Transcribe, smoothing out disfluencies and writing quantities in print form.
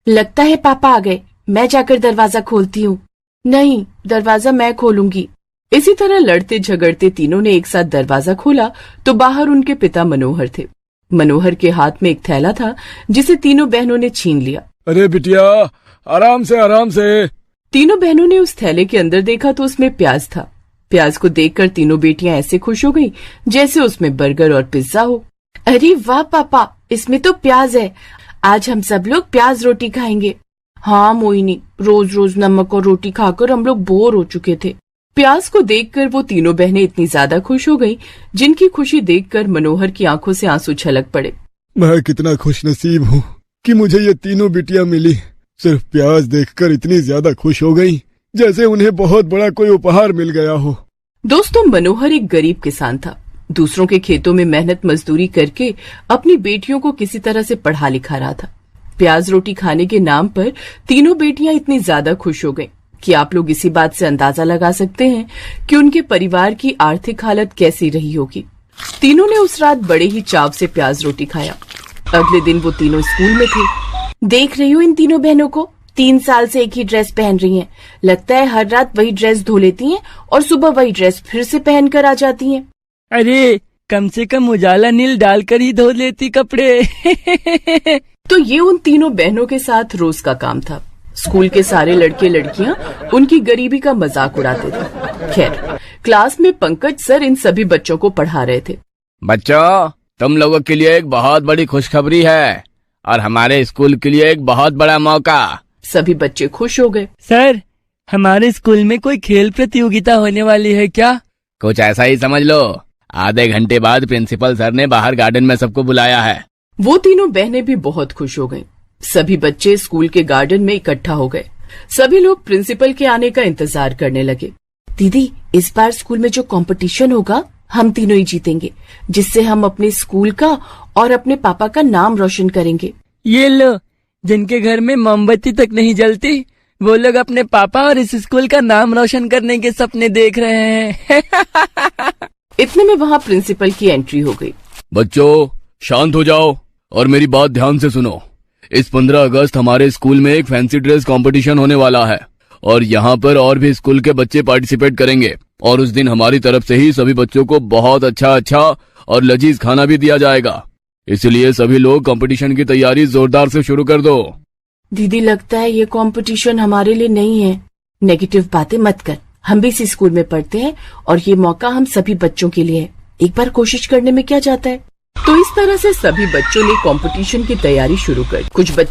लगता है पापा आ गए, मैं जाकर दरवाजा खोलती हूँ। नहीं, दरवाजा मैं खोलूंगी। इसी तरह लड़ते झगड़ते तीनों ने एक साथ दरवाजा खोला तो बाहर उनके पिता मनोहर थे। मनोहर के हाथ में एक थैला था जिसे तीनों बहनों ने छीन लिया। अरे बिटिया, आराम से आराम से। तीनों बहनों ने उस थैले के अंदर देखा तो उसमें प्याज था। प्याज को देखकर तीनों बेटियां ऐसे खुश हो गईं जैसे उसमें बर्गर और पिज्जा हो। अरे वाह पापा, इसमें तो प्याज है, आज हम सब लोग प्याज रोटी खाएंगे। हाँ मोहिनी, रोज रोज नमक और रोटी खाकर हम लोग बोर हो चुके थे। प्याज को देखकर वो तीनों बहनें इतनी ज्यादा खुश हो गईं, जिनकी खुशी देखकर मनोहर की आंखों से आंसू छलक पड़े। मैं कितना खुशनसीब हूँ कि मुझे ये तीनों बिटियां मिली। सिर्फ प्याज देखकर इतनी ज्यादा खुश हो गई जैसे उन्हें बहुत बड़ा कोई उपहार मिल गया हो। दोस्तों, मनोहर एक गरीब किसान था। दूसरों के खेतों में मेहनत मजदूरी करके अपनी बेटियों को किसी तरह से पढ़ा लिखा रहा था। प्याज रोटी खाने के नाम पर तीनों बेटियां इतनी ज्यादा खुश हो गईं कि आप लोग इसी बात से अंदाजा लगा सकते हैं कि उनके परिवार की आर्थिक हालत कैसी रही होगी। तीनों ने उस रात बड़े ही चाव से प्याज रोटी खाया। अगले दिन वो तीनों स्कूल में थे। देख रही हो इन तीनों बहनों को, 3 साल से एक ही ड्रेस पहन रही हैं। लगता है हर रात वही ड्रेस धो लेती हैं और सुबह वही ड्रेस फिर से पहन कर आ जाती हैं। अरे कम से कम उजाला नील डालकर ही धो लेती कपड़े। तो ये उन तीनों बहनों के साथ रोज का काम था। स्कूल के सारे लड़के लड़कियां उनकी गरीबी का मजाक उड़ाते थे। खैर, क्लास में पंकज सर इन सभी बच्चों को पढ़ा रहे थे। बच्चों, तुम लोगों के लिए एक बहुत बड़ी खुशखबरी है और हमारे स्कूल के लिए एक बहुत बड़ा मौका। सभी बच्चे खुश हो गए। सर, हमारे स्कूल में कोई खेल प्रतियोगिता होने वाली है क्या? कुछ ऐसा ही समझ लो। आधे घंटे बाद प्रिंसिपल सर ने बाहर गार्डन में सबको बुलाया है। वो तीनों बहनें भी बहुत खुश हो गईं। सभी बच्चे स्कूल के गार्डन में इकट्ठा हो गए। सभी लोग प्रिंसिपल के आने का इंतजार करने लगे। दीदी, इस बार स्कूल में जो कंपटीशन होगा हम तीनों ही जीतेंगे, जिससे हम अपने स्कूल का और अपने पापा का नाम रोशन करेंगे। ये लो, जिनके घर में मोमबत्ती तक नहीं जलती वो लोग अपने पापा और इस स्कूल का नाम रोशन करने के सपने देख रहे हैं। इतने में वहाँ प्रिंसिपल की एंट्री हो गई। बच्चों, शांत हो जाओ और मेरी बात ध्यान से सुनो। इस 15 अगस्त हमारे स्कूल में एक फैंसी ड्रेस कंपटीशन होने वाला है और यहाँ पर और भी स्कूल के बच्चे पार्टिसिपेट करेंगे और उस दिन हमारी तरफ से ही सभी बच्चों को बहुत अच्छा और लजीज खाना भी दिया जाएगा। इसलिए सभी लोग कंपटीशन की तैयारी जोरदार से शुरू कर दो। दीदी, लगता है ये कंपटीशन हमारे लिए नहीं है। नेगेटिव बातें मत कर, हम भी इसी स्कूल में पढ़ते हैं और ये मौका हम सभी बच्चों के लिए है। एक बार कोशिश करने में क्या जाता है। तो इस तरह से सभी बच्चों ने कंपटीशन की तैयारी शुरू कर। कुछ बच्चे